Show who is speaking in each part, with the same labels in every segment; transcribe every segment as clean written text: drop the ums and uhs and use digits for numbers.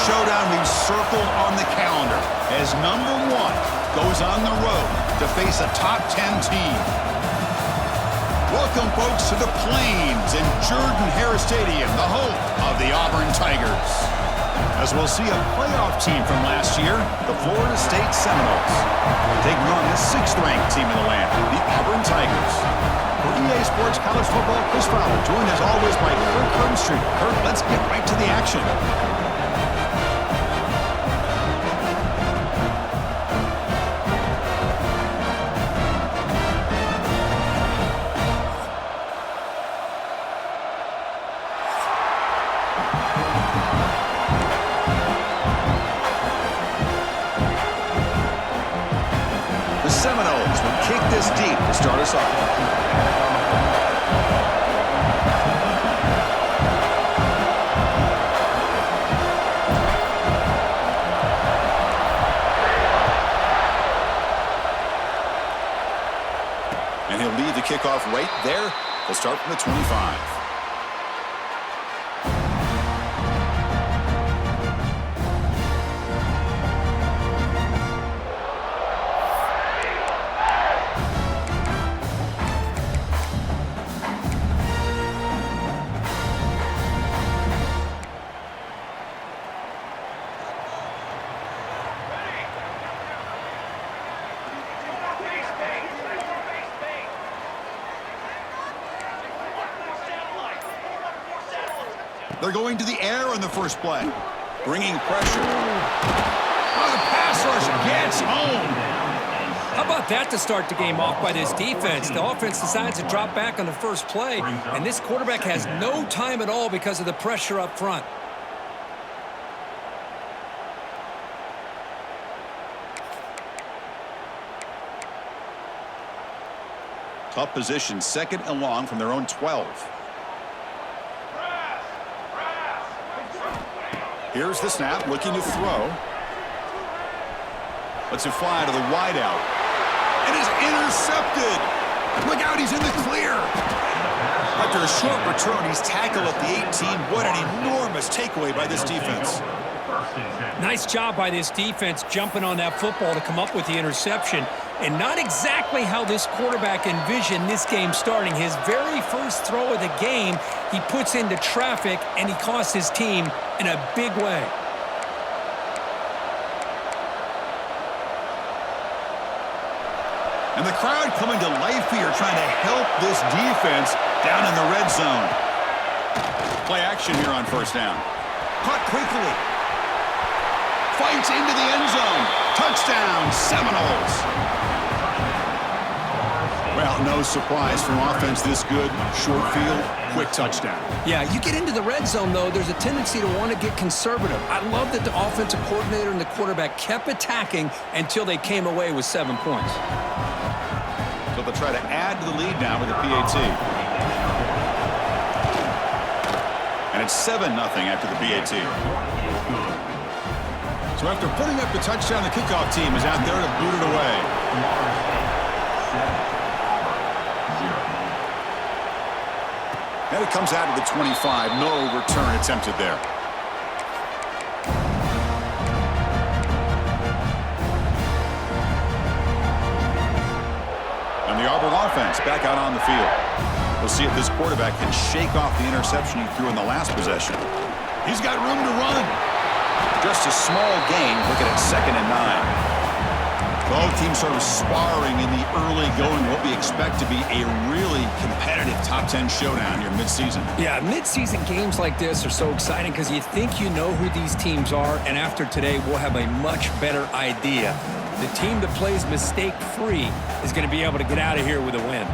Speaker 1: showdown we've circled on the calendar as number 1 goes on the road to face a top 10 team. Welcome, folks, to the Plains in Jordan-Hare Stadium, the home of the Auburn Tigers. As we'll see a playoff team from last year, the Florida State Seminoles, taking on the 6th-ranked team in the land, the Auburn Tigers. For EA Sports College Football, Chris Fowler, joined as always by Kirk Herbstreit. Kirk, let's get right to the action. The Seminoles will kick this deep to start us off. And he'll lead the kickoff right there. He'll start from the 25. They're going to the air on the first play, bringing pressure. Oh, the pass rush gets home.
Speaker 2: How about that to start the game off by this defense? The offense decides to drop back on the first play, and this quarterback has no time at all because of the pressure up front.
Speaker 1: Tough position, 2nd and long from their own 12. Here's the snap, looking to throw. Lets it fly to the wideout. It is intercepted. Look out, he's in the clear. After a short return, he's tackled at the 18. What an enormous takeaway by this defense.
Speaker 2: Nice job by this defense jumping on that football to come up with the interception. And not exactly how this quarterback envisioned this game starting. His very first throw of the game, he puts into traffic, and he costs his team in a big way.
Speaker 1: And the crowd coming to life here, trying to help this defense down in the red zone. Play action here on first down. Caught quickly. Fights into the end zone. Touchdown, Seminoles. Well, no surprise from offense this good. Short field, quick touchdown.
Speaker 2: Yeah, you get into the red zone, though, there's a tendency to want to get conservative. I love that the offensive coordinator and the quarterback kept attacking until they came away with 7 points.
Speaker 1: So they'll try to add to the lead now with the PAT. And it's 7-0 after the PAT. So after putting up the touchdown, the kickoff team is out there to boot it away. And it comes out of the 25. No return attempted there. And the Auburn offense back out on the field. We'll see if this quarterback can shake off the interception he threw in the last possession. He's got room to run. Just a small gain, looking at 2nd and 9. Both teams sort of sparring in the early going, what we expect to be a really competitive top 10 showdown here midseason.
Speaker 2: Yeah, midseason games like this are so exciting because you think you know who these teams are, and after today, we'll have a much better idea. The team that plays mistake-free is going to be able to get out of here with a win.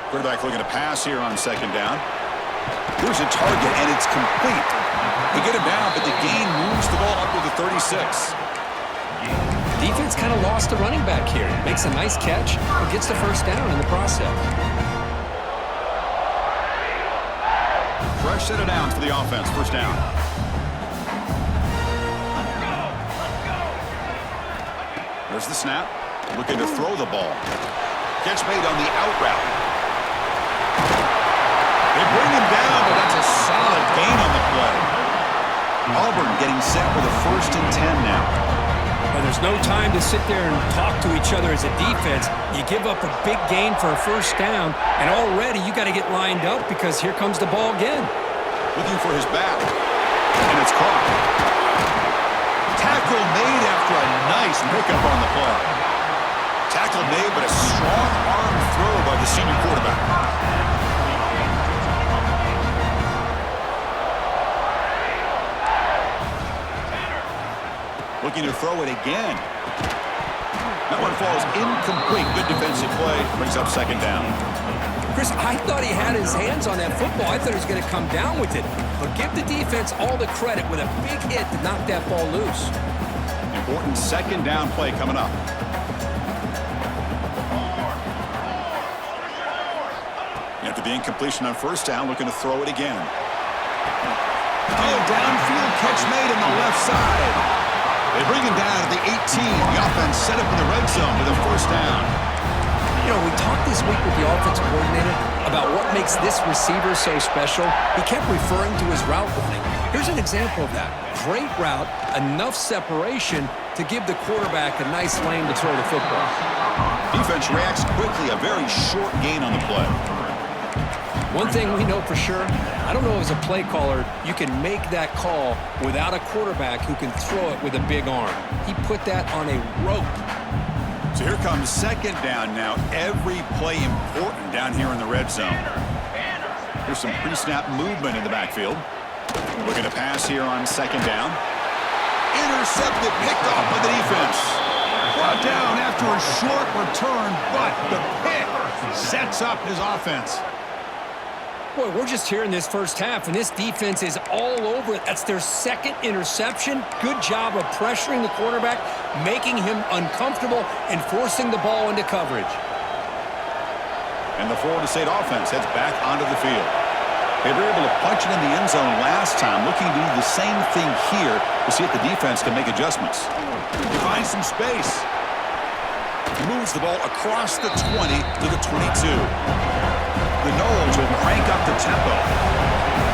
Speaker 1: Quarterback looking to pass here on 2nd down. Here's a target, and it's complete. They get him down, but the gain moves the ball up to the 36.
Speaker 2: Defense kind of lost a running back here. Makes a nice catch and gets the first down in the process.
Speaker 1: Fresh set of downs for the offense. First down. There's the snap. Looking to throw the ball. Catch made on the out route. They bring him down, but that's a solid gain on the play. Auburn getting set with a 1st and 10 now.
Speaker 2: And there's no time to sit there and talk to each other as a defense. You give up a big gain for a 1st down, and already you got to get lined up because here comes the ball again.
Speaker 1: Looking for his back, and it's caught. Tackle made after a nice pickup on the play. Tackle made, but a strong arm throw by the senior quarterback. Looking to throw it again. That one falls incomplete. Good defensive play. Brings up 2nd down.
Speaker 2: Chris, I thought he had his hands on that football. I thought he was going to come down with it. But give the defense all the credit with a big hit to knock that ball loose.
Speaker 1: Important 2nd down play coming up. After the incompletion on 1st down, looking to throw it again. Oh, downfield catch made on the left side. They bring him down to the 18. The offense set up in the red zone with a 1st down.
Speaker 2: You know, we talked this week with the offensive coordinator about what makes this receiver so special. He kept referring to his route running. Here's an example of that. Great route, enough separation to give the quarterback a nice lane to throw the football.
Speaker 1: Defense reacts quickly. A very short gain on the play.
Speaker 2: One thing we know for sure, I don't know as a play caller, you can make that call without a quarterback who can throw it with a big arm. He put that on a rope.
Speaker 1: So here comes 2nd down now. Every play important down here in the red zone. There's some pre-snap movement in the backfield. Looking to pass here on 2nd down. Intercepted, picked off by the defense. Brought down after a short return, but the pick sets up his offense.
Speaker 2: Boy, we're just here in this 1st half, and this defense is all over it. That's their 2nd interception. Good job of pressuring the quarterback, making him uncomfortable, and forcing the ball into coverage.
Speaker 1: And the Florida State offense heads back onto the field. They were able to punch it in the end zone last time, looking to do the same thing here to see if the defense can make adjustments. He finds some space. He moves the ball across the 20 to the 22. The Noles will crank up the tempo.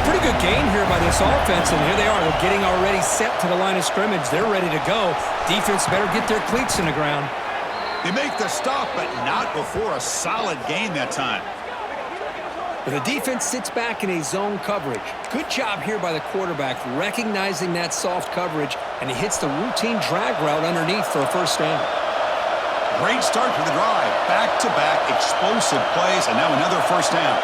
Speaker 2: Pretty good gain here by this offense, and here they are. They're getting already set to the line of scrimmage. They're ready to go. Defense better get their cleats in the ground.
Speaker 1: They make the stop, but not before a solid gain that time.
Speaker 2: But the defense sits back in a zone coverage. Good job here by the quarterback, recognizing that soft coverage, and he hits the routine drag route underneath for a 1st down.
Speaker 1: Great start for the drive. Back-to-back explosive plays, and now another 1st down.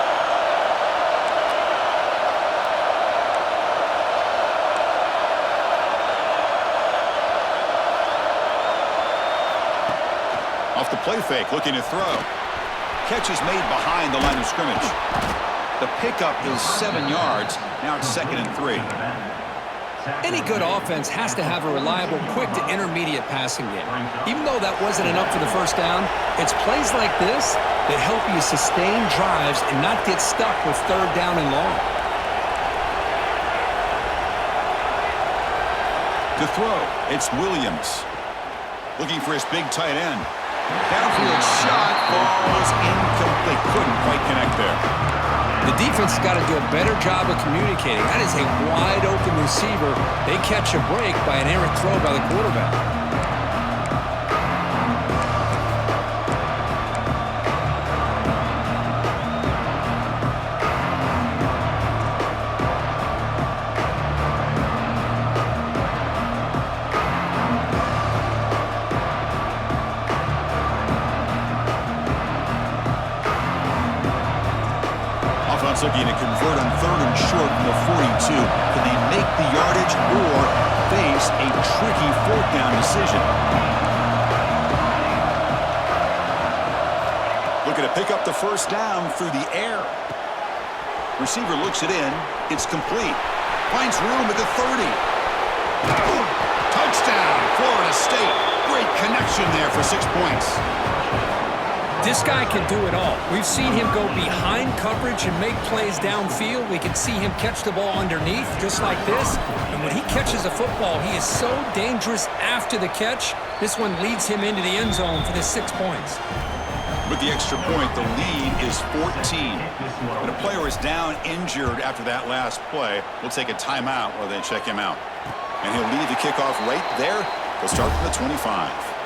Speaker 1: Off the play fake, looking to throw. Catch is made behind the line of scrimmage. The pickup is 7 yards. Now it's 2nd and 3.
Speaker 2: Any good offense has to have a reliable, quick to intermediate passing game. Even though that wasn't enough for the 1st down, it's plays like this that help you sustain drives and not get stuck with 3rd down and long.
Speaker 1: To throw, it's Williams. Looking for his big tight end. Downfield shot falls incomplete. Couldn't quite connect there.
Speaker 2: The defense has got to do a better job of communicating. That is a wide-open receiver. They catch a break by an errant throw by the quarterback.
Speaker 1: Looking to convert on 3rd and short from the 42. Could they make the yardage or face a tricky 4th down decision? Looking to pick up the 1st down through the air. Receiver looks it in. It's complete. Finds room at the 30. Touchdown, Florida State. Great connection there for 6 points.
Speaker 2: This guy can do it all. We've seen him go behind coverage and make plays downfield. We can see him catch the ball underneath, just like this. And when he catches a football, he is so dangerous after the catch. This one leads him into the end zone for the 6 points.
Speaker 1: With the extra point, the lead is 14. When a player is down injured after that last play, we'll take a timeout while they check him out. And he'll lead the kickoff right there. They'll start from the 25.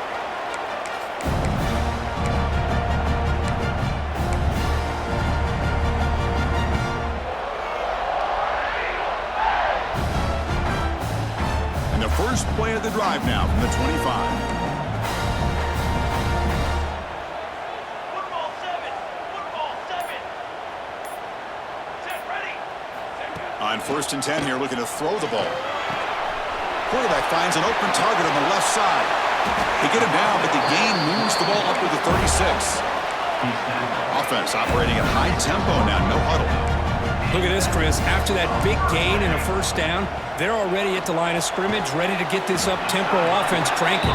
Speaker 1: First play of the drive now from the 25.
Speaker 3: Football seven. Set, ready.
Speaker 1: On 1st and 10 here, looking to throw the ball. Quarterback finds an open target on the left side. They get him down, but the gain moves the ball up to the 36. Offense operating at high tempo now, no huddle.
Speaker 2: Look at this, Chris. After that big gain and a first down, they're already at the line of scrimmage, ready to get this up-tempo offense cranking.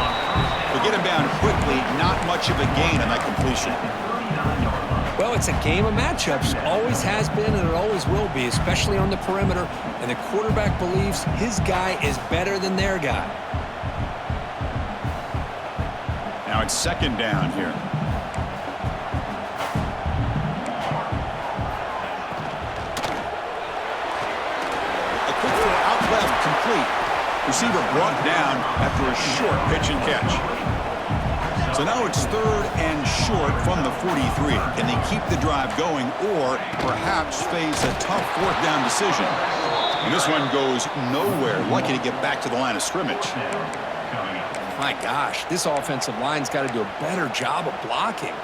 Speaker 1: They get him down quickly, not much of a gain on that completion.
Speaker 2: Well, it's a game of matchups. Always has been and it always will be, especially on the perimeter. And the quarterback believes his guy is better than their guy.
Speaker 1: Now it's 2nd down here. Complete. Receiver brought down after a short pitch and catch. So now it's 3rd and short from the 43. Can they keep the drive going or perhaps face a tough 4th down decision? And this one goes nowhere. Lucky to get back to the line of scrimmage.
Speaker 2: My gosh, this offensive line's got to do a better job of blocking.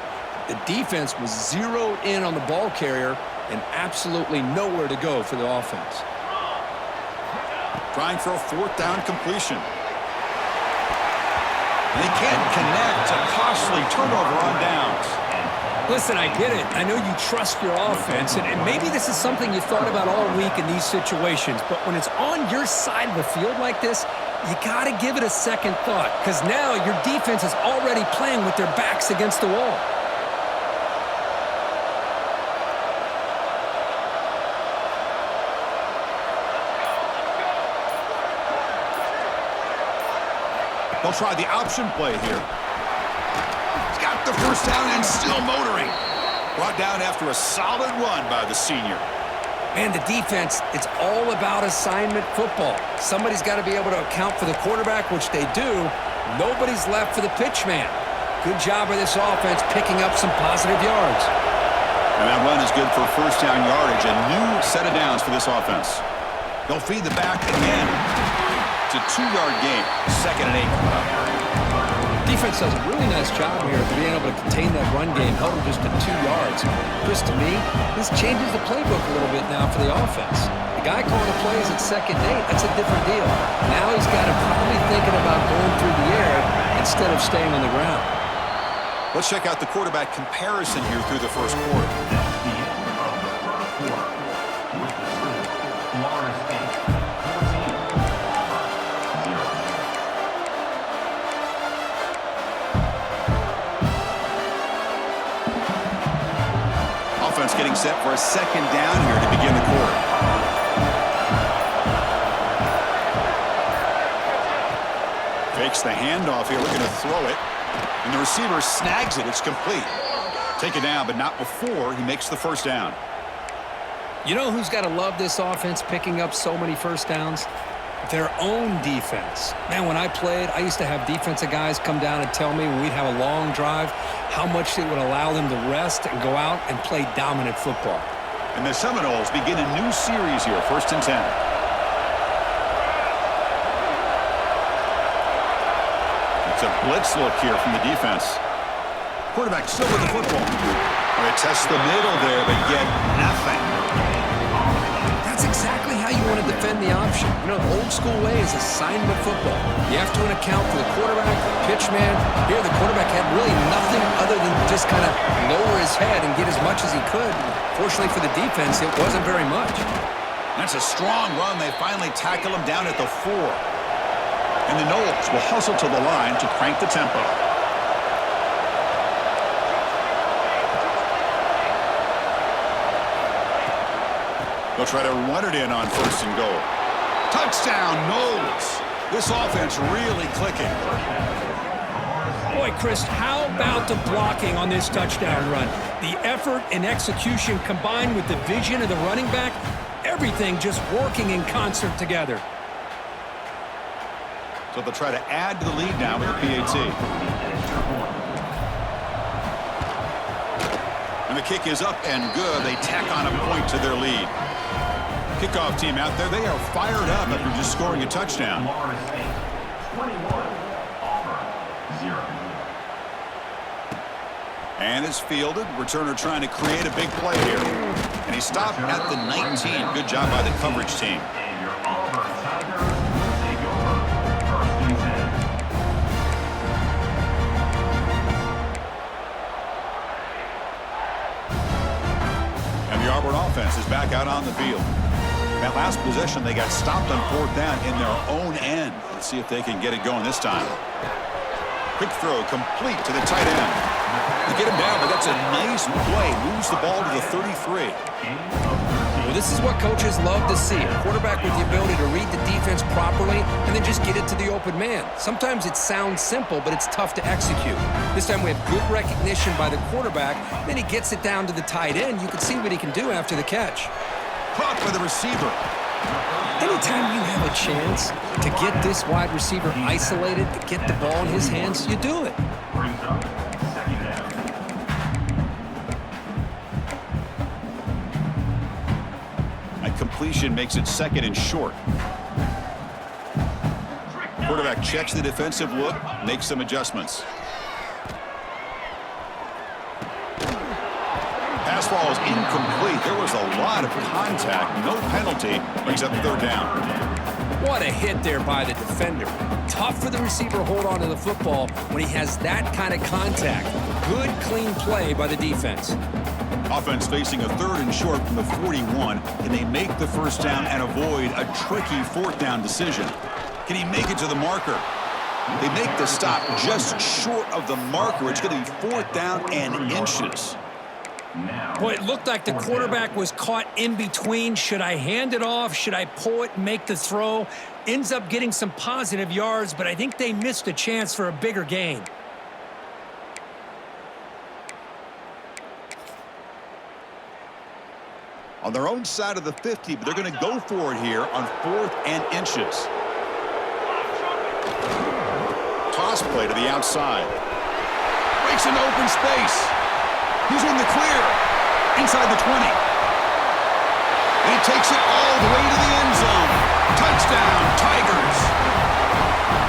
Speaker 2: The defense was zeroed in on the ball carrier and absolutely nowhere to go for the offense.
Speaker 1: Trying for a 4th down completion. They can't connect. A costly turnover on downs.
Speaker 2: Listen, I get it. I know you trust your offense, and maybe this is something you thought about all week in these situations, but when it's on your side of the field like this, you got to give it a second thought, because now your defense is already playing with their backs against the wall.
Speaker 1: They'll try the option play here. He's got the first down and still motoring. Brought down after a solid run by the senior.
Speaker 2: Man, the defense, it's all about assignment football. Somebody's got to be able to account for the quarterback, which they do. Nobody's left for the pitch man. Good job by this offense picking up some positive yards.
Speaker 1: And that run is good for 1st down yardage. A new set of downs for this offense. They'll feed the back again. It's a 2-yard gain. 2nd and 8.
Speaker 2: Defense does a really nice job here of being able to contain that run game, held them just to 2 yards. Chris, to me, this changes the playbook a little bit now for the offense. The guy calling the plays at 2nd and 8, that's a different deal. Now he's got him probably thinking about going through the air instead of staying on the ground.
Speaker 1: Let's check out the quarterback comparison here through the first quarter. Getting set for a 2nd down here to begin the quarter. Fakes the handoff here, looking to throw it. And the receiver snags it. It's complete. Take it down, but not before he makes the 1st down.
Speaker 2: You know who's got to love this offense picking up so many first downs? Their own defense. Man, when I played, I used to have defensive guys come down and tell me when we'd have a long drive how much it would allow them to rest and go out and play dominant football.
Speaker 1: And the Seminoles begin a new series here, 1st and 10. It's a blitz look here from the defense. Quarterback still with the football. They test the middle there, but get nothing.
Speaker 2: That's exactly how you want to defend the option. You know, the old school way is assignment football. You have to account for the quarterback, the pitch man. Here, the quarterback had really nothing other than just kind of lower his head and get as much as he could. Fortunately for the defense, it wasn't very much.
Speaker 1: That's a strong run. They finally tackle him down at the 4. And the Noles will hustle to the line to crank the tempo. They'll try to run it in on 1st and goal. Touchdown, Knowles. This offense really clicking.
Speaker 2: Boy, Chris, how about the blocking on this touchdown run? The effort and execution combined with the vision of the running back, everything just working in concert together.
Speaker 1: So they'll try to add to the lead now with the PAT. And the kick is up and good. They tack on a point to their lead. Kickoff team out there, they are fired up after just scoring a touchdown. And it's fielded. Returner trying to create a big play here. And he stopped at the 19. Good job by the coverage team. And the Auburn offense is back out on the field. That last possession, they got stopped on 4th down in their own end. Let's see if they can get it going this time. Quick throw, complete to the tight end. They get him down, but that's a nice play. Moves the ball to the 33.
Speaker 2: Well, this is what coaches love to see. A quarterback with the ability to read the defense properly and then just get it to the open man. Sometimes it sounds simple, but it's tough to execute. This time we have good recognition by the quarterback. Then he gets it down to the tight end. You can see what he can do after the catch.
Speaker 1: Caught by the receiver.
Speaker 2: Anytime you have a chance to get this wide receiver isolated, to get the ball in his hands, you do it.
Speaker 1: That completion makes it 2nd and short. Quarterback checks the defensive look, makes some adjustments. Pass ball is incomplete. There was a lot of contact. No penalty. Brings up 3rd down.
Speaker 2: What a hit there by the defender. Tough for the receiver to hold on to the football when he has that kind of contact. Good, clean play by the defense.
Speaker 1: Offense facing a 3rd and short from the 41. Can they make the 1st down and avoid a tricky 4th down decision? Can he make it to the marker? They make the stop just short of the marker. It's going to be 4th down and inches.
Speaker 2: Boy, it looked like the quarterback was caught in between. Should I hand it off? Should I pull it and make the throw? Ends up getting some positive yards, but I think they missed a chance for a bigger gain.
Speaker 1: On their own side of the 50, but they're going to go for it here on 4th and inches. Toss play to the outside. Breaks into open space. He's in the clear. Inside the 20. And he takes it all the way to the end zone. Touchdown, Tigers.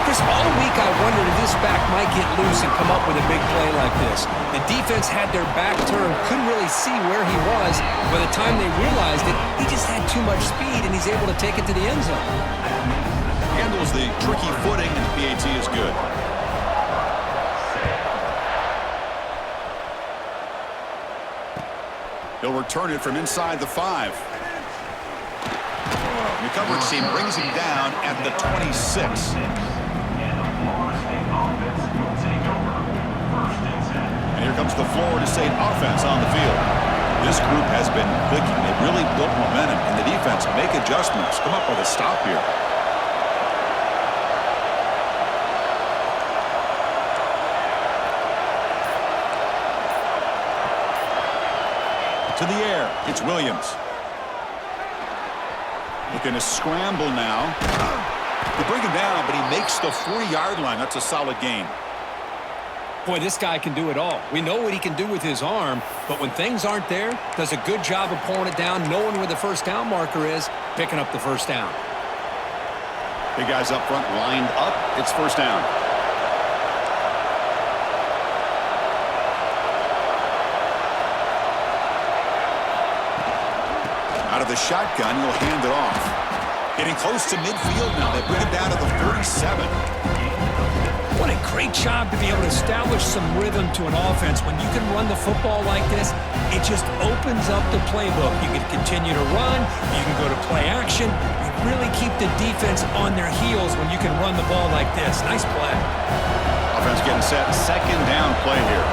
Speaker 2: Chris, all week I wondered if this back might get loose and come up with a big play like this. The defense had their back turned, couldn't really see where he was. By the time they realized it, he just had too much speed, and he's able to take it to the end zone.
Speaker 1: Handles the tricky footing, and the PAT is good. He'll return it from inside the 5. The coverage team brings him down at the 26. And here comes the Florida State offense on the field. This group has been clicking. They've really built momentum, and the defense make adjustments. Come up with a stop here. To the air, it's Williams. Looking to scramble now. They bring him down, but he makes the 40-yard line. That's a solid gain.
Speaker 2: Boy, this guy can do it all. We know what he can do with his arm, but when things aren't there, does a good job of pulling it down, knowing where the 1st down marker is, picking up the 1st down.
Speaker 1: Big guys up front lined up. It's 1st down. Out of the shotgun, he'll hand it off. Getting close to midfield now. They bring him down to the 37.
Speaker 2: What a great job to be able to establish some rhythm to an offense. When you can run the football like this, it just opens up the playbook. You can continue to run. You can go to play action. You really keep the defense on their heels when you can run the ball like this. Nice play.
Speaker 1: Offense getting set. 2nd down play here.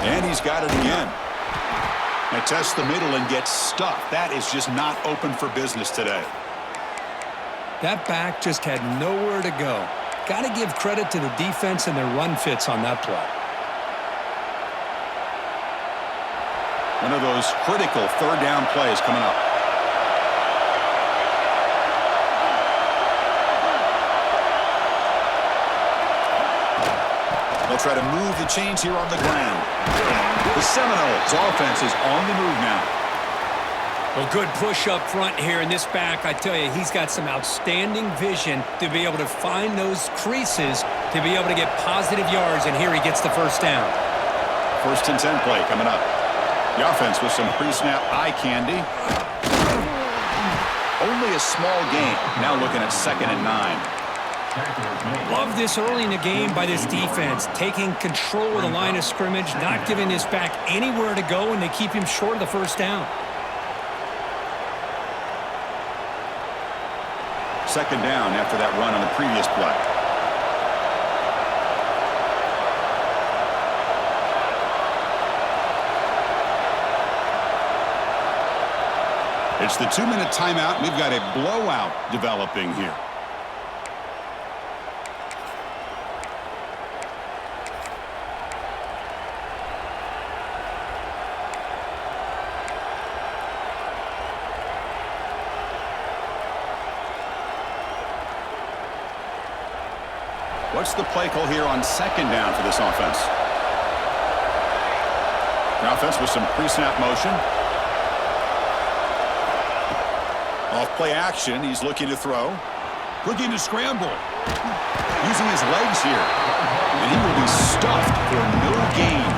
Speaker 1: And he's got it again. Now tests the middle and gets stuffed. That is just not open for business today.
Speaker 2: That back just had nowhere to go. Got to give credit to the defense and their run fits on that play.
Speaker 1: One of those critical third down plays coming up. They'll try to move the chains here on the ground. The Seminoles offense is on the move now.
Speaker 2: Well, good push up front here in this back. I tell you, he's got some outstanding vision to be able to find those creases to be able to get positive yards, and here he gets the first down.
Speaker 1: 1st and 10 play coming up. The offense with some pre-snap eye candy. Only a small gain. Now looking at 2nd and 9.
Speaker 2: Love this early in the game by this defense, taking control of the line of scrimmage, not giving this back anywhere to go, and they keep him short of the first down.
Speaker 1: 2nd down after that run on the previous play. It's the 2-minute timeout. We've got a blowout developing here. What's the play call here on 2nd down for this offense? The offense with some pre-snap motion. Off play action, he's looking to throw. Looking to scramble. Using his legs here. And he will be stuffed for no gain.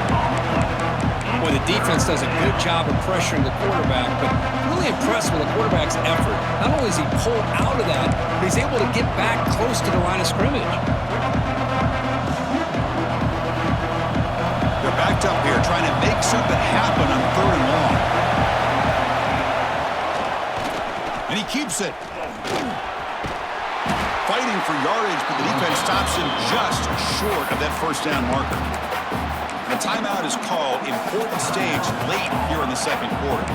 Speaker 2: Boy, the defense does a good job of pressuring the quarterback, but really impressed with the quarterback's effort. Not only is he pulled out of that, but he's able to get back close to the line of scrimmage.
Speaker 1: They're backed up here trying to make something happen on 3rd and long. And he keeps it. Fighting for yardage, but the defense stops him just short of that first down marker. The timeout is called. Important stage late here in the 2nd quarter.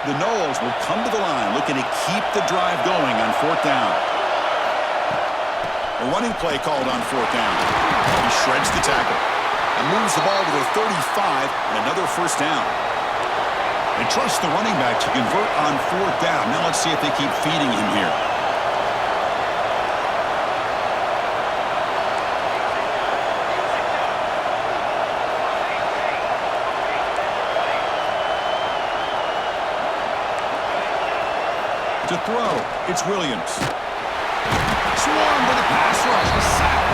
Speaker 1: The Noles will come to the line looking to keep the drive going on 4th down. A running play called on 4th down. He shreds the tackle and moves the ball to the 35 and another first down. They trust the running back to convert on 4th down. Now let's see if they keep feeding him here. To throw, it's Williams. Swarmed with a pass rush, a sack.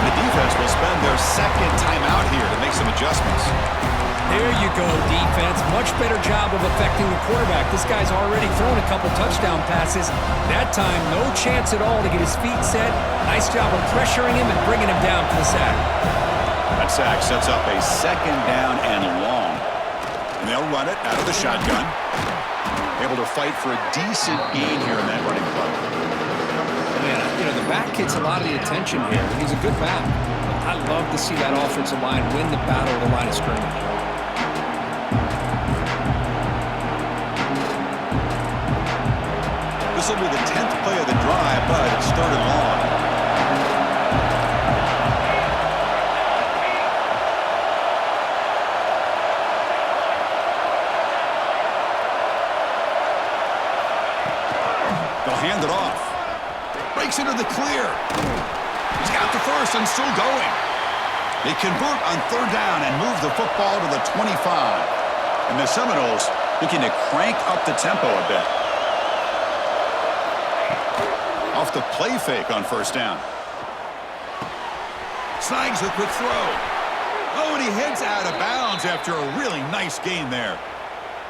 Speaker 1: The defense will spend their 2nd timeout here to make some adjustments.
Speaker 2: There you go, defense. Much better job of affecting the quarterback. This guy's already thrown a couple touchdown passes. That time, no chance at all to get his feet set. Nice job of pressuring him and bringing him down for the sack.
Speaker 1: That sack sets up a 2nd down and long. And they'll run it out of the shotgun. Able to fight for a decent gain here in that running play.
Speaker 2: Man, you know, the back gets a lot of the attention here. He's a good back. I love to see that offensive line win the battle of the line of scrimmage.
Speaker 1: This will be the 10th play of the drive, but it's 3rd and long. They'll hand it off. Breaks into the clear. He's got the first and still going. They convert on 3rd down and move the football to the 25. And the Seminoles looking to crank up the tempo a bit. Off the play fake on 1st down. Snags a quick throw. Oh, and he heads out of bounds after a really nice gain there.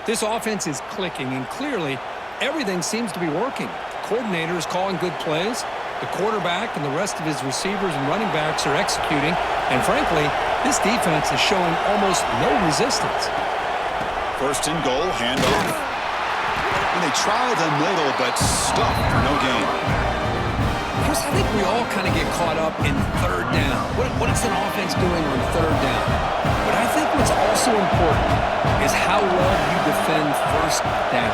Speaker 2: This offense is clicking, and clearly everything seems to be working. The coordinator is calling good plays. The quarterback and the rest of his receivers and running backs are executing. And frankly, this defense is showing almost no resistance.
Speaker 1: First and goal, handoff. And they try the middle, but stuffed for no gain.
Speaker 2: Chris, I think we all kind of get caught up in third down. What is an offense doing on third down? But I think what's also important is how well you defend first down.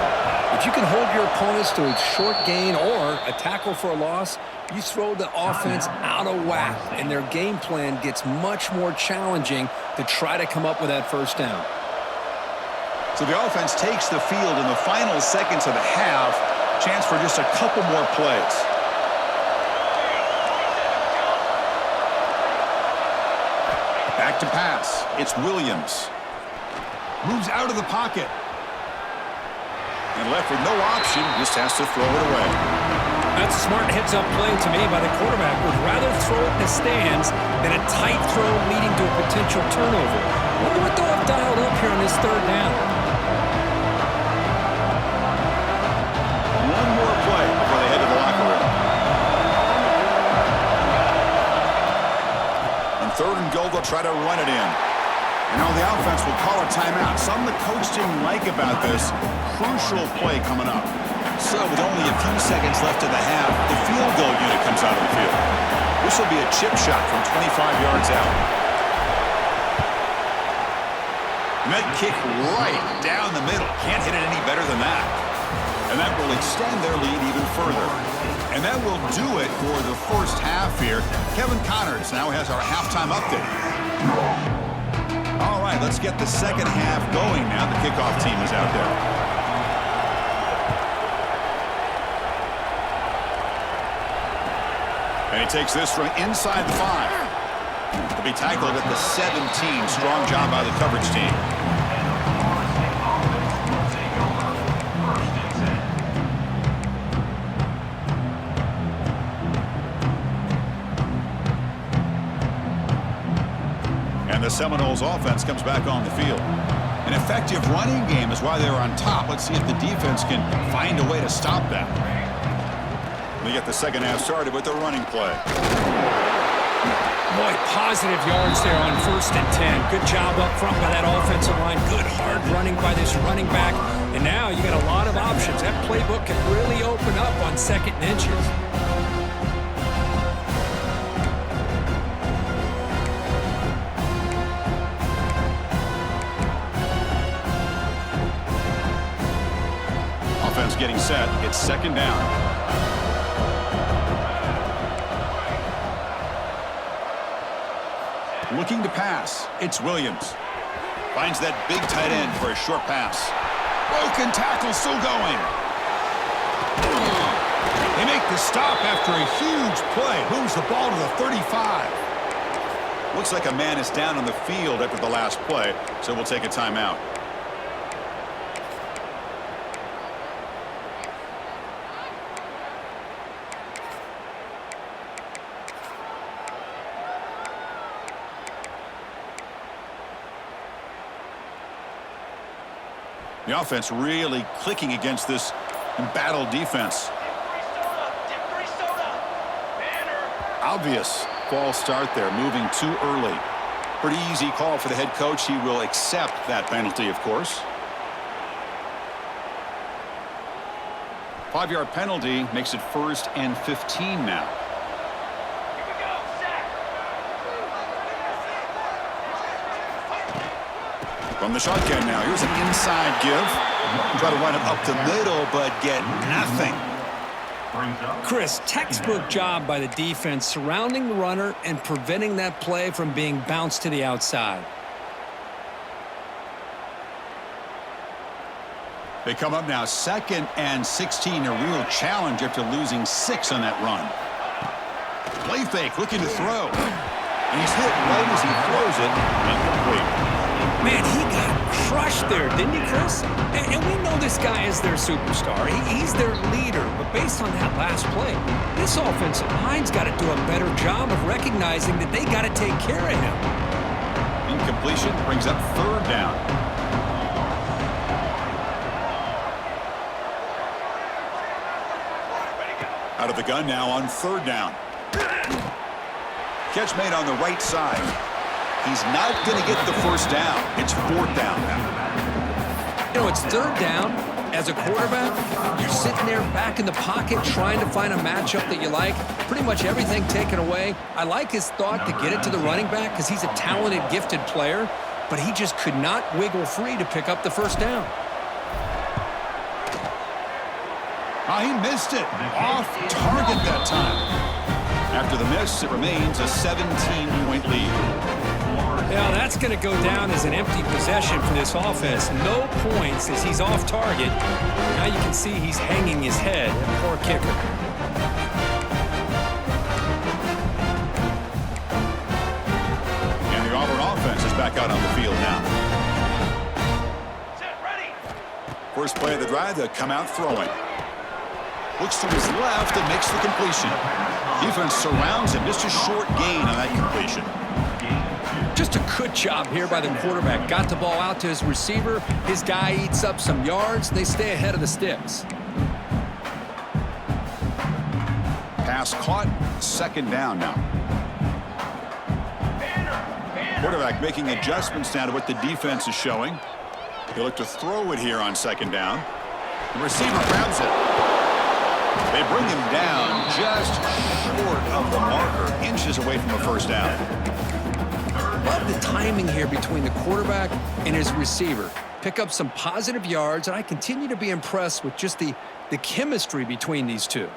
Speaker 2: If you can hold your opponents to a short gain or a tackle for a loss, you throw the offense out of whack, and their game plan gets much more challenging to try to come up with that first down.
Speaker 1: So the offense takes the field in the final seconds of the half. Chance for just a couple more plays. Back to pass. It's Williams. Moves out of the pocket. And left with no option, just has to throw it away.
Speaker 2: That's a smart heads-up play to me by the quarterback. Would rather throw it in the stands than a tight throw leading to a potential turnover. Wonder what they'll have dialed up here on this third down.
Speaker 1: One more play before they head to the locker room. On third and goal, they'll try to run it in. And now the offense will call a timeout. Something the coach didn't like about this. Crucial play coming up. So with only a few seconds left in the half, the field goal unit comes out of the field. This will be a chip shot from 25 yards out. And that kick right down the middle. Can't hit it any better than that. And that will extend their lead even further. And that will do it for the first half here. Kevin Connors now has our halftime update. All right, let's get the second half going now. The kickoff team is out there. And he takes this from inside the 5. To be tackled at the 17. Strong job by the coverage team. And the Seminoles offense comes back on the field. An effective running game is why they're on top. Let's see if the defense can find a way to stop that. We get the second half started with the running play.
Speaker 2: Boy, positive yards there on 1st and 10. Good job up front by that offensive line. Good hard running by this running back. And now you got a lot of options. That playbook can really open up on 2nd and inches.
Speaker 1: Offense getting set. It's 2nd down. Looking to pass. It's Williams. Finds that big tight end for a short pass. Broken tackle still going. They make the stop after a huge play. Moves the ball to the 35. Looks like a man is down on the field after the last play, so we'll take a timeout. The offense really clicking against this embattled defense. Obvious false start there, moving too early. Pretty easy call for the head coach. He will accept that penalty, of course. 5-yard penalty makes it 1st and 15 now. From the shotgun now, here's an inside give. Try to run it up the middle, but get nothing.
Speaker 2: Chris, textbook job by the defense surrounding the runner and preventing that play from being bounced to the outside.
Speaker 1: They come up now 2nd and 16, a real challenge after losing 6 on that run. Play fake, looking to throw. And he's hit right as he throws it, incomplete.
Speaker 2: Man, he got crushed there, didn't he, Chris? And we know this guy is their superstar. He's their leader. But based on that last play, this offensive line's got to do a better job of recognizing that they got to take care of him.
Speaker 1: Incompletion brings up 3rd down. Out of the gun now on 3rd down. Catch made on the right side. He's not going to get the first down. It's 4th down now.
Speaker 2: know, it's third down. As a quarterback, you're sitting there back in the pocket trying to find a matchup that you like. Pretty much everything taken away. I like his thought to get it to the running back because he's a talented, gifted player, but he just could not wiggle free to pick up the first down.
Speaker 1: Oh, he missed it. Off target that time. After the miss, it remains a 17-point lead.
Speaker 2: Yeah, that's going to go down as an empty possession for this offense. No points as he's off target. Now you can see he's hanging his head. Poor kicker.
Speaker 1: And the Auburn offense is back out on the field now.
Speaker 3: Set, ready.
Speaker 1: First play of the drive, they'll come out throwing. Looks to his left and makes the completion. Defense surrounds him. Just a short gain on that completion.
Speaker 2: Just a good job here by the quarterback. Got the ball out to his receiver. His guy eats up some yards. They stay ahead of the sticks.
Speaker 1: Pass caught. Second down now. Quarterback making adjustments now to what the defense is showing. He'll look to throw it here on second down. The receiver grabs it. They bring him down just short of the marker. Inches away from a first down.
Speaker 2: Love the timing here between the quarterback and his receiver. Pick up some positive yards, and I continue to be impressed with just the chemistry between these two.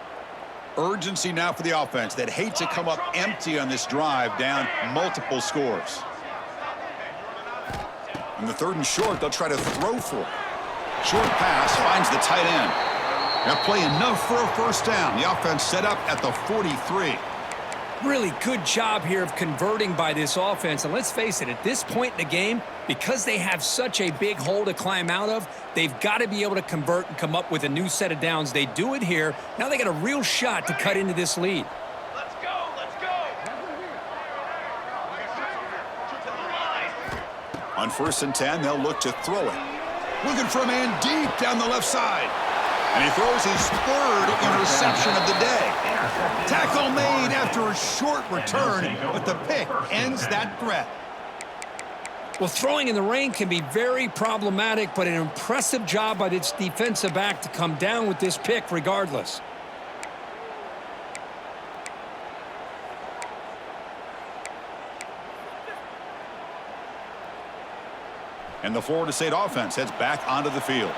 Speaker 1: Urgency now for the offense that hate to come up empty on this drive, down multiple scores. On the third and short, they'll try to throw for it. Short pass finds the tight end. That play enough for a first down. The offense set up at the 43.
Speaker 2: Really good job here of converting by this offense. And let's face it, at this point in the game, because they have such a big hole to climb out of, they've got to be able to convert and come up with a new set of downs. They do it here. Now they got a real shot to cut into this lead.
Speaker 3: Let's go, let's go. To the line.
Speaker 1: On 1st and 10, they'll look to throw it. Looking for a man deep down the left side. And he throws his third interception of the day. Tackle made after a short return, but the pick ends that threat.
Speaker 2: Well, throwing in the rain can be very problematic, but an impressive job by this defensive back to come down with this pick regardless.
Speaker 1: And the Florida State offense heads back onto the field.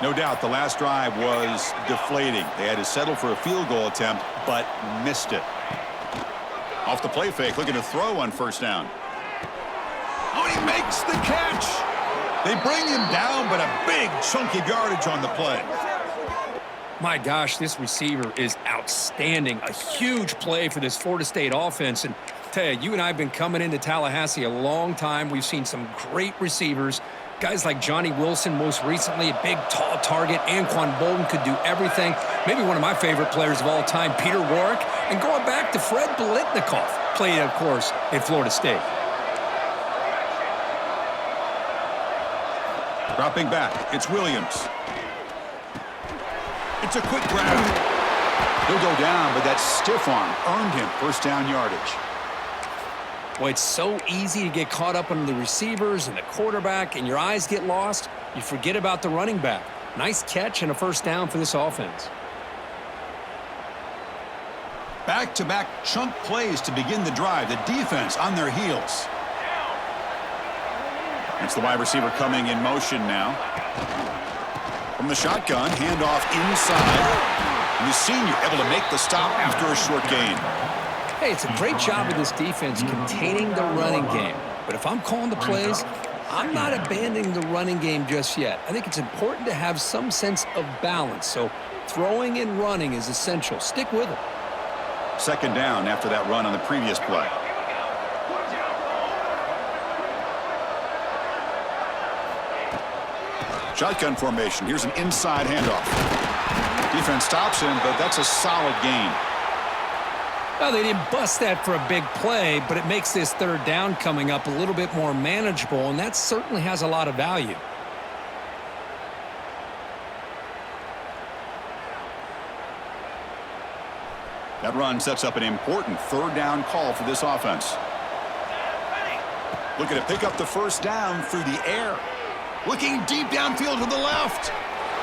Speaker 1: No doubt the last drive was deflating. They had to settle for a field goal attempt, but missed it. Off the play fake, looking to throw on first down. Oh, he makes the catch. They bring him down, but a big chunk of yardage on the play.
Speaker 2: My gosh, this receiver is outstanding. A huge play for this Florida State offense. And I tell you, you and I have been coming into Tallahassee a long time. We've seen some great receivers. Guys like Johnny Wilson, most recently, a big, tall target. Anquan Bolden could do everything. Maybe one of my favorite players of all time, Peter Warrick. And going back to Fred Biletnikoff, played, of course, at Florida State.
Speaker 1: Dropping back, it's Williams. It's a quick grab. He'll go down, but that stiff arm earned him first down yardage.
Speaker 2: Boy, it's so easy to get caught up on the receivers and the quarterback, and your eyes get lost. You forget about the running back. Nice catch and a first down for this offense.
Speaker 1: Back-to-back chunk plays to begin the drive. The defense on their heels. It's the wide receiver coming in motion now. From the shotgun, handoff inside. And the senior able to make the stop after a short gain.
Speaker 2: Hey, it's a great job of this defense containing the running game. But if I'm calling the plays, I'm not abandoning the running game just yet. I think it's important to have some sense of balance. So throwing and running is essential. Stick with it.
Speaker 1: Second down after that run on the previous play. Shotgun formation. Here's an inside handoff. Defense stops him, but that's a solid gain.
Speaker 2: Well, they didn't bust that for a big play, but it makes this third down coming up a little bit more manageable, and that certainly has a lot of value.
Speaker 1: That run sets up an important third down call for this offense. Looking to pick up the first down through the air. Looking deep downfield to the left.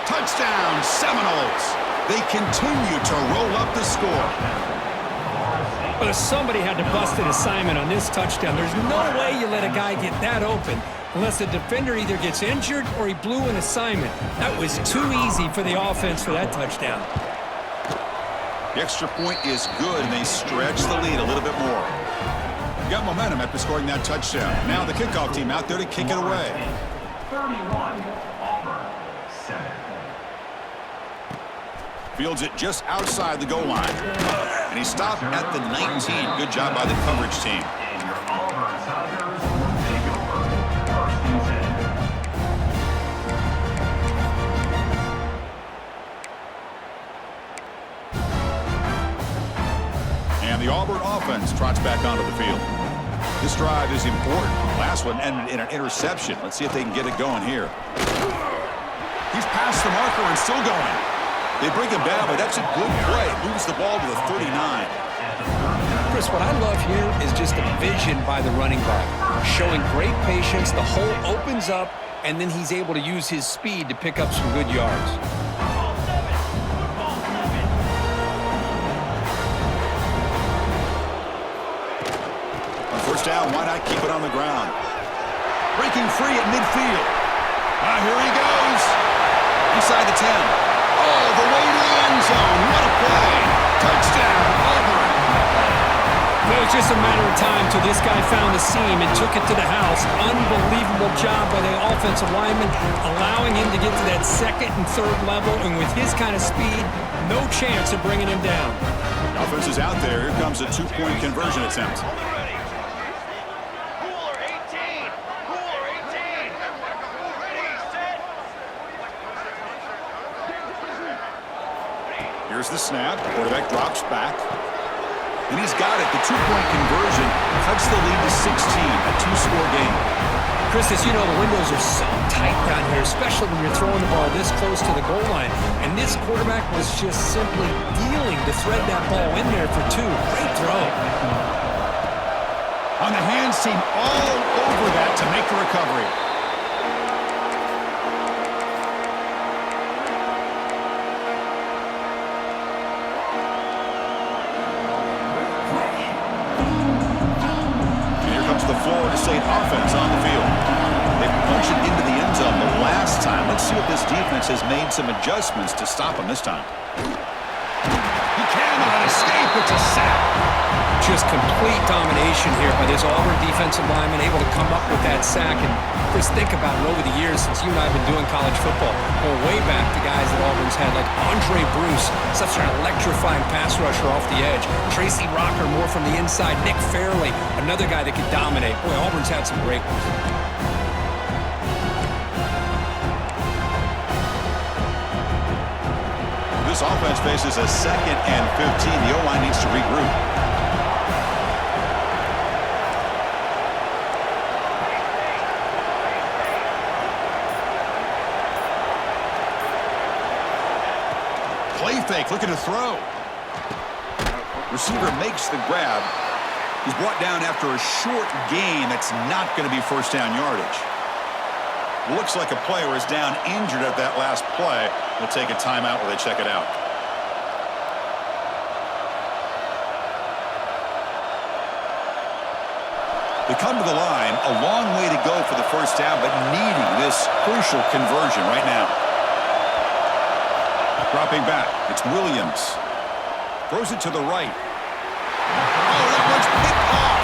Speaker 1: Touchdown, Seminoles. They continue to roll up the score.
Speaker 2: But if somebody had to bust an assignment on this touchdown, there's no way you let a guy get that open unless the defender either gets injured or he blew an assignment. That was too easy for the offense for that touchdown.
Speaker 1: The extra point is good, and they stretch the lead a little bit more. Got momentum after scoring that touchdown. Now the kickoff team out there to kick it away.
Speaker 3: 31, Auburn, 7.
Speaker 1: Fields it just outside the goal line. And he stopped at the 19. Good job by the coverage team.
Speaker 3: And your Auburn Tigers take over 1st and 10.
Speaker 1: And the Auburn offense trots back onto the field. This drive is important. Last one ended in an interception. Let's see if they can get it going here. He's past the marker and still going. They bring him down, but that's a good play. Moves the ball to the 39.
Speaker 2: Chris, what I love here is just the vision by the running back. Showing great patience, the hole opens up, and then he's able to use his speed to pick up some good yards.
Speaker 1: On first down, why not keep it on the ground? Breaking free at midfield. Here he goes. Inside the 10. All the way to the end zone. What a play. Touchdown, Auburn.
Speaker 2: It was just a matter of time till this guy found the seam and took it to the house. Unbelievable job by the offensive lineman, allowing him to get to that second and third level. And with his kind of speed, no chance of bringing him down.
Speaker 1: The offense is out there. Here comes a two-point conversion attempt. Here's the snap. Quarterback drops back. And he's got it. The two-point conversion cuts the lead to 16, a two-score game.
Speaker 2: Chris, as you know, the windows are so tight down here, especially when you're throwing the ball this close to the goal line. And this quarterback was just simply dealing to thread that ball in there for two. Great throw.
Speaker 1: On the hands team, all over that to make the recovery. Florida State offense on the field. They punched it into the end zone the last time. Let's see if this defense has made some adjustments to stop him this time. He cannot escape. It's a sack.
Speaker 2: Just complete domination here by this Auburn defensive lineman, able to come up with that sack. And Chris, think about it over the years since you and I have been doing college football. Going way back to guys that Auburn's had like Andre Bruce, such an electrifying pass rusher off the edge. Tracy Rocker, more from the inside. Nick Fairley, another guy that could dominate. Boy, Auburn's had some great ones.
Speaker 1: This offense faces a 2nd and 15. The O-line needs to regroup. Play fake, looking to throw. Receiver makes the grab. He's brought down after a short gain. That's not going to be first down yardage. Looks like a player is down injured at that last play. They'll take a timeout while they check it out. They come to the line, a long way to go for the first down, but needing this crucial conversion right now. Dropping back, it's Williams. Throws it to the right. Oh, that one's picked off.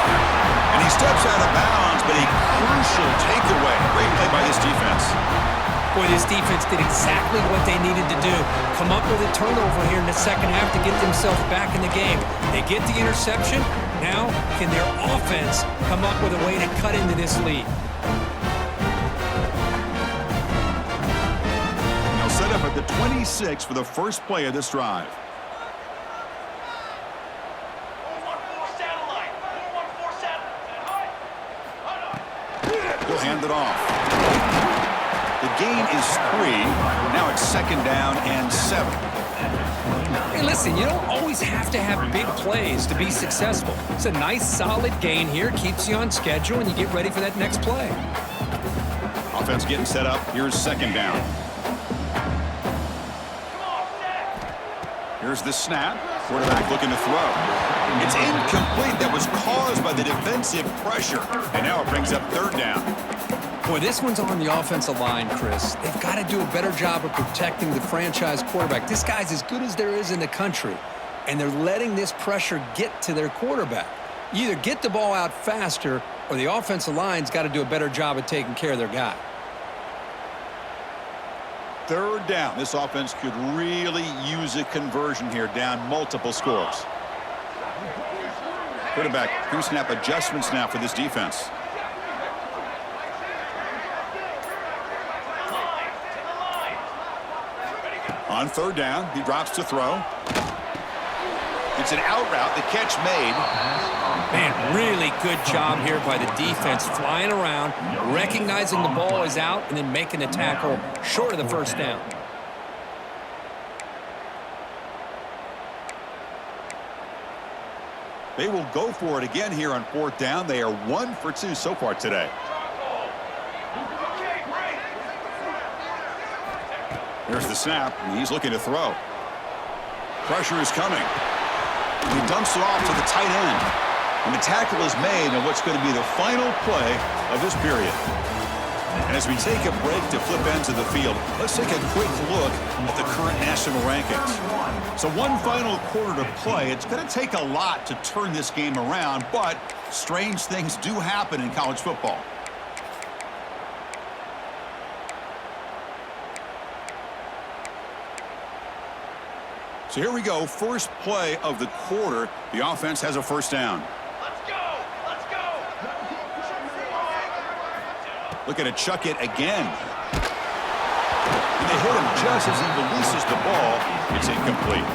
Speaker 1: And he steps out of bounds, but a crucial takeaway. Great play by this defense.
Speaker 2: Boy, this defense did exactly what they needed to do. Come up with a turnover here in the second half to get themselves back in the game. They get the interception. Now, can their offense come up with a way to cut into this lead?
Speaker 1: Now set up at the 26 for the first play of this drive.
Speaker 3: 4-1-4 satellite. 4-1-4 satellite.
Speaker 1: He'll hand it off. The gain is 3. Now it's 2nd down and 7.
Speaker 2: Hey, listen, you don't always have to have big plays to be successful. It's a nice, solid gain here. Keeps you on schedule, and you get ready for that next play.
Speaker 1: Offense getting set up. Here's second down. Here's the snap. Quarterback looking to throw. It's incomplete. That was caused by the defensive pressure. And now it brings up third down.
Speaker 2: Boy, this one's on the offensive line, Chris. They've got to do a better job of protecting the franchise quarterback. This guy's as good as there is in the country, and they're letting this pressure get to their quarterback. You either get the ball out faster, or the offensive line's got to do a better job of taking care of their guy.
Speaker 1: Third down. This offense could really use a conversion here, down multiple scores. Quarterback pre-snap adjustments now for this defense. On third down, he drops to throw. It's an out route. The catch made.
Speaker 2: Man, really good job here by the defense, flying around, recognizing the ball is out, and then making the tackle short of the first down.
Speaker 1: They will go for it again here on fourth down. They are 1 for 2 so far today. There's the snap, and he's looking to throw. Pressure is coming. He dumps it off to the tight end. And the tackle is made on what's going to be the final play of this period. And as we take a break to flip ends of the field, let's take a quick look at the current national rankings. So one final quarter to play. It's going to take a lot to turn this game around, but strange things do happen in college football. So here we go, first play of the quarter. The offense has a first down.
Speaker 3: Let's go! Let's go!
Speaker 1: Looking to chuck it again. And they hit him just as he releases the ball. It's incomplete.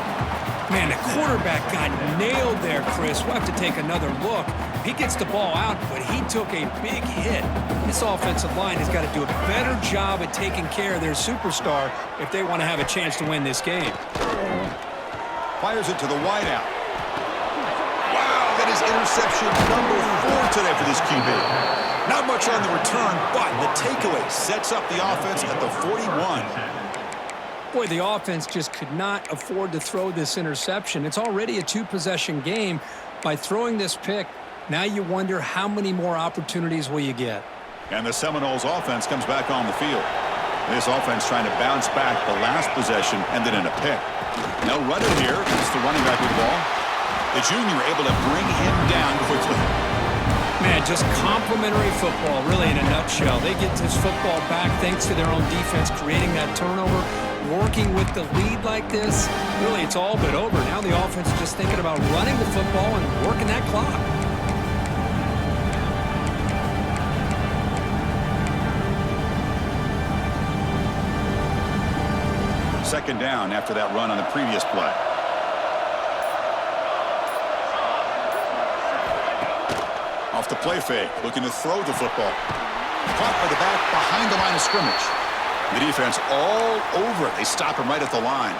Speaker 2: Man, the quarterback got nailed there, Chris. We'll have to take another look. He gets the ball out, but he took a big hit. This offensive line has got to do a better job at taking care of their superstar if they want to have a chance to win this game.
Speaker 1: Fires it to the wideout. Wow, that is interception number 4 today for this QB. Not much on the return, but the takeaway sets up the offense at the 41.
Speaker 2: Boy, the offense just could not afford to throw this interception. It's already a 2-possession game. By throwing this pick, now you wonder how many more opportunities will you get.
Speaker 1: And the Seminoles offense comes back on the field. This offense trying to bounce back the last possession, ended in a pick. No running here. It's the running back with the ball. The junior able to bring him down quickly.
Speaker 2: Man, just complimentary football, really in a nutshell. They get this football back thanks to their own defense, creating that turnover, working with the lead like this. Really, it's all but over. Now the offense is just thinking about running the football and working that clock.
Speaker 1: Second down after that run on the previous play. Off the play fake, looking to throw the football. Caught by the back behind the line of scrimmage. The defense all over it. They stop him right at the line.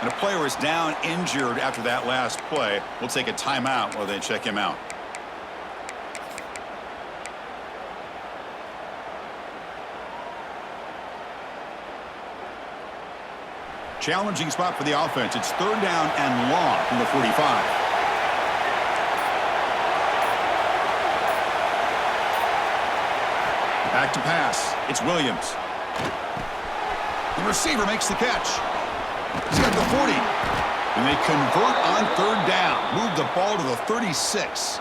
Speaker 1: And a player is down injured after that last play. We'll take a timeout while they check him out. Challenging spot for the offense. It's third down and long from the 45. Back to pass. It's Williams. The receiver makes the catch. He's got the 40. And they convert on third down. Move the ball to the 36.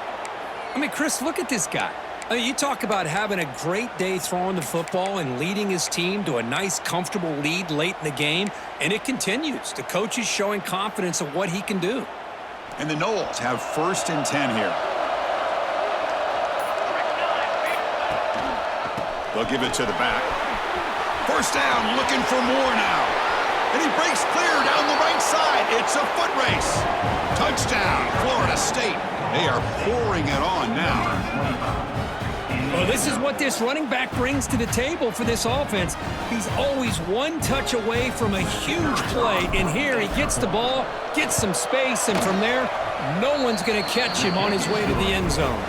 Speaker 2: I mean, Chris, look at this guy. I mean, you talk about having a great day throwing the football and leading his team to a nice, comfortable lead late in the game, and it continues. The coach is showing confidence of what he can do.
Speaker 1: And the Noles have first and 10 here. They'll give it to the back. First down, looking for more now. And he breaks clear down the right side. It's a foot race. Touchdown, Florida State. They are pouring it on now.
Speaker 2: Well, this is what this running back brings to the table for this offense. He's always one touch away from a huge play. And here he gets the ball, gets some space, and from there, no one's going to catch him on his way to the end zone.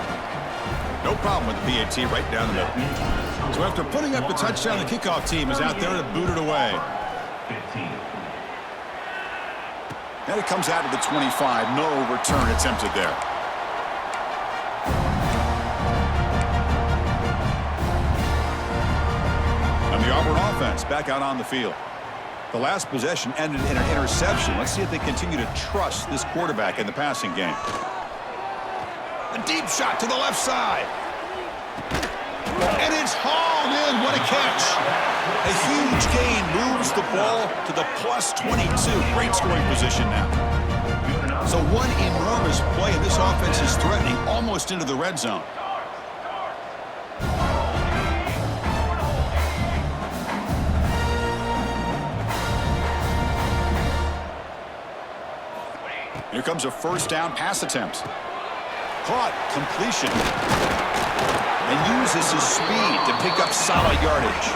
Speaker 1: No problem with the PAT right down the middle. So after putting up the touchdown, the kickoff team is out there to boot it away.
Speaker 3: 15.
Speaker 1: And it comes out of the 25. No return attempted there. And the Auburn offense back out on the field. The last possession ended in an interception. Let's see if they continue to trust this quarterback in the passing game. A deep shot to the left side. And it's hauled in. What a catch. A huge gain moves the ball to the plus 22. Great scoring position now. So one enormous play, and this offense is threatening almost into the red zone. Here comes a first down pass attempt. Caught, completion. And uses his speed to pick up solid yardage.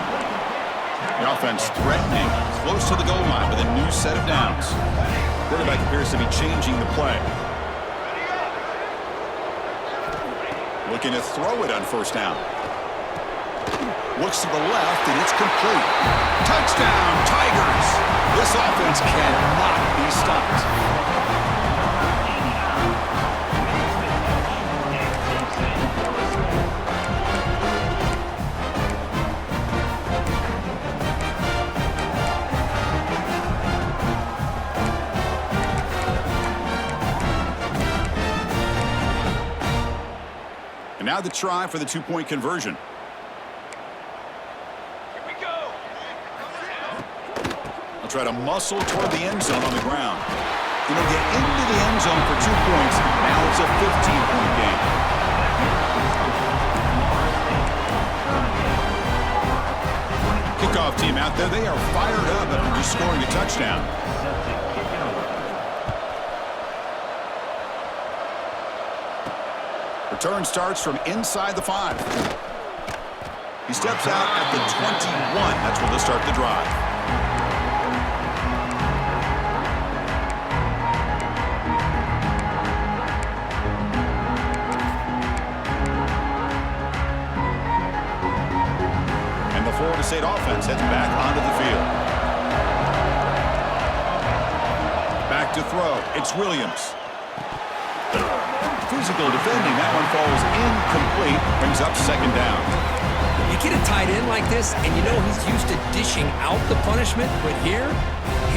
Speaker 1: The offense threatening, close to the goal line with a new set of downs. Quarterback appears to be changing the play. Looking to throw it on first down. Looks to the left, and it's complete. Touchdown, Tigers! This offense cannot be stopped. And now the try for the two-point conversion. Here we go. I'll try to muscle toward the end zone on the ground. He'll get into the end zone for 2 points. Now it's a 15-point game. Kickoff team out there. They are fired up after just scoring a touchdown. Return starts from inside the 5. He steps out at the 21. That's where they'll start the drive. And the Florida State offense heads back onto the field. Back to throw. It's Williams. Physical defending. That one falls incomplete. Brings up second down.
Speaker 2: You get a tight end like this, and you know he's used to dishing out the punishment, but here,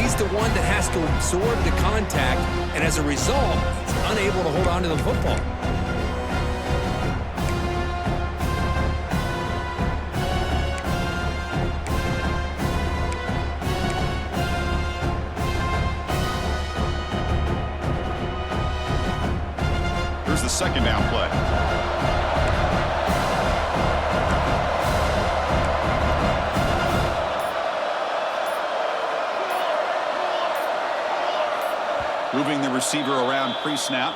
Speaker 2: he's the one that has to absorb the contact, and as a result, he's unable to hold on to the football.
Speaker 1: The second down play. Moving the receiver around pre-snap.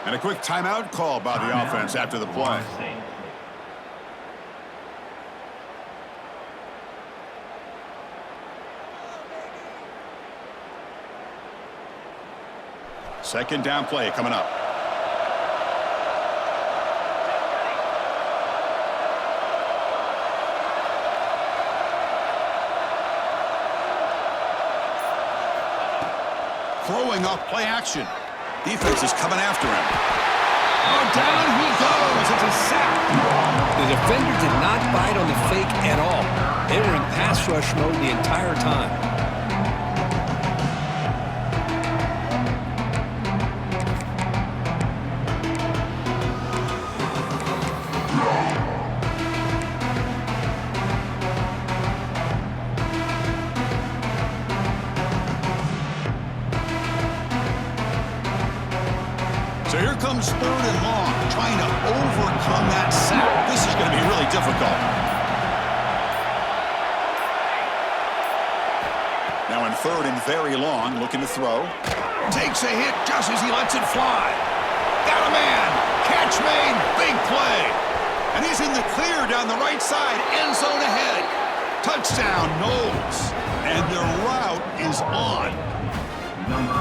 Speaker 1: And a quick timeout call by the offense after the play. Second down play coming up. Throwing off play action. Defense is coming after him. Oh, down he goes. It's a sack.
Speaker 2: The defender did not bite on the fake at all. They were in pass rush mode the entire time.
Speaker 1: So here comes third and long, trying to overcome that sack. This is going to be really difficult. Now in third and very long, looking to throw. Takes a hit just as he lets it fly. Got a man. Catch made. Big play. And he's in the clear down the right side. End zone ahead. Touchdown, Knowles. And their route is on.
Speaker 3: Number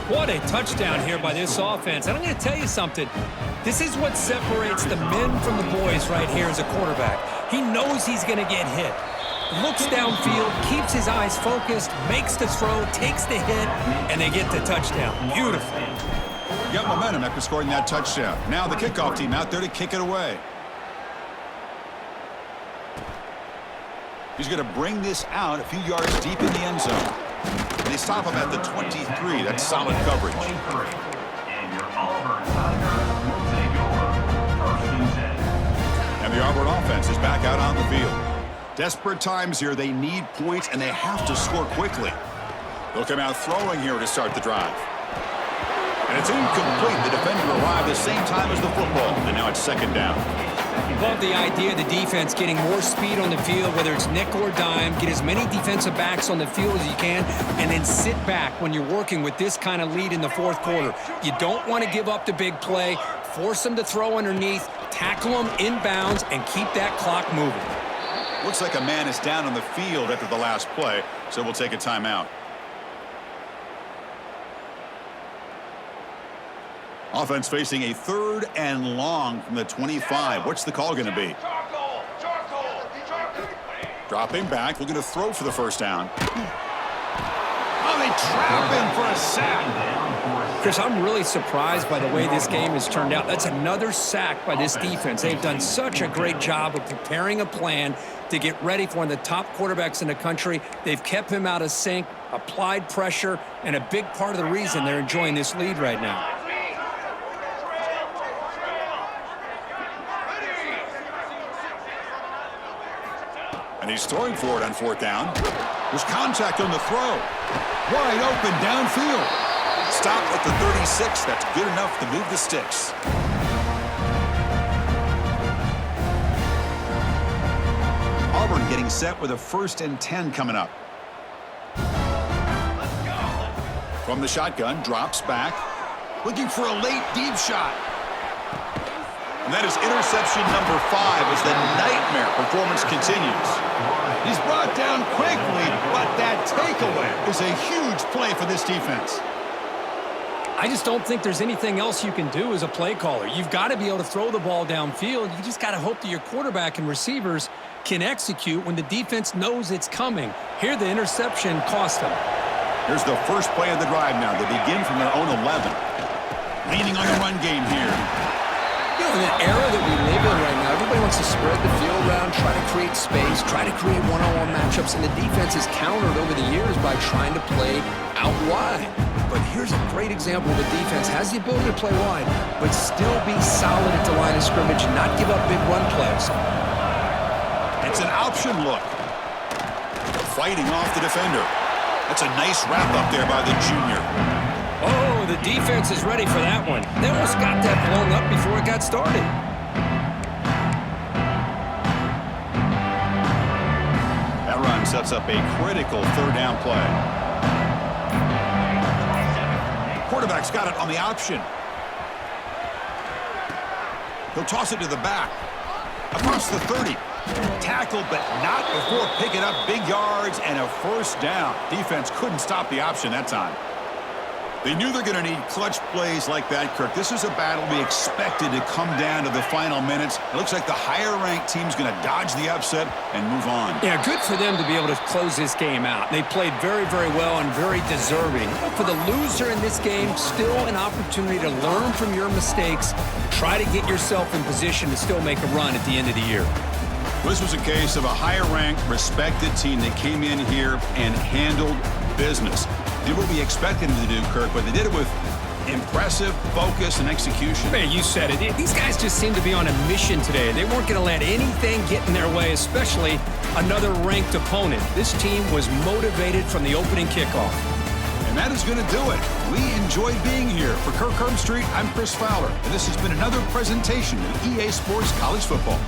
Speaker 3: 84.
Speaker 2: What a touchdown here by this offense. And I'm going to tell you something. This is what separates the men from the boys right here as a quarterback. He knows he's going to get hit. Looks downfield, keeps his eyes focused, makes the throw, takes the hit, and they get the touchdown. Beautiful.
Speaker 1: Got momentum after scoring that touchdown. Now the kickoff team out there to kick it away. He's going to bring this out a few yards deep in the end zone. They stop him at the 23. That's solid coverage.
Speaker 3: 23. And your Auburn Tigers will take over 1st and 10.
Speaker 1: And the Auburn offense is back out on the field. Desperate times here. They need points, and they have to score quickly. They'll come out throwing here to start the drive. And it's incomplete. The defender arrived the same time as the football, and now it's second down.
Speaker 2: Love the idea of the defense getting more speed on the field, whether it's nickel or dime. Get as many defensive backs on the field as you can, and then sit back when you're working with this kind of lead in the fourth quarter. You don't want to give up the big play. Force them to throw underneath, tackle them inbounds, and keep that clock moving.
Speaker 1: Looks like a man is down on the field after the last play, so we'll take a timeout. Offense facing a 3rd and long from the 25. What's the call going to be? Dropping back, looking to throw for the first down. Oh, they trap him for a sack.
Speaker 2: Chris, I'm really surprised by the way this game has turned out. That's another sack by this defense. They've done such a great job of preparing a plan to get ready for one of the top quarterbacks in the country. They've kept him out of sync, applied pressure, and a big part of the reason they're enjoying this lead right now.
Speaker 1: And he's throwing for it on 4th down. There's contact on the throw. Wide open downfield. Stop at the 36. That's good enough to move the sticks. Auburn getting set with a 1st and 10 coming up. From the shotgun, drops back. Looking for a late deep shot. And that is interception number 5 as the nightmare performance continues. He's brought down quickly, but that takeaway is a huge play for this defense.
Speaker 2: I just don't think there's anything else you can do as a play caller. You've got to be able to throw the ball downfield. You just got to hope that your quarterback and receivers can execute when the defense knows it's coming. Here, the interception cost them.
Speaker 1: Here's the first play of the drive now. They begin from their own 11. Leaning on the run game here.
Speaker 2: You know, in the era that we live in right now, everybody wants to spread the field around, try to create space, try to create one-on-one matchups, and the defense has countered over the years by trying to play out wide. But here's a great example of the defense has the ability to play wide, but still be solid at the line of scrimmage and not give up big run plays.
Speaker 1: It's an option look. Fighting off the defender. That's a nice wrap-up there by the junior.
Speaker 2: Oh, the defense is ready for that one. They almost got that blown up before it got started.
Speaker 1: That run sets up a critical 3rd down play. Quarterback's got it on the option. He'll toss it to the back. Across the 30. Tackled, but not before picking up big yards and a 1st down. Defense couldn't stop the option that time. They knew they're going to need clutch plays like that, Kirk. This is a battle we expected to come down to the final minutes. It looks like the higher-ranked team's going to dodge the upset and move on.
Speaker 2: Yeah, good for them to be able to close this game out. They played very, very well and very deserving. For the loser in this game, still an opportunity to learn from your mistakes. Try to get yourself in position to still make a run at the end of the year.
Speaker 1: This was a case of a higher-ranked, respected team that came in here and handled business. Did what we expected them to do, Kirk, but they did it with impressive focus and execution.
Speaker 2: Man, you said it. These guys just seem to be on a mission today. They weren't going to let anything get in their way, especially another ranked opponent. This team was motivated from the opening kickoff.
Speaker 1: And that is going to do it. We enjoyed being here. For Kirk Herbstreit, I'm Chris Fowler, and this has been another presentation of EA Sports College Football.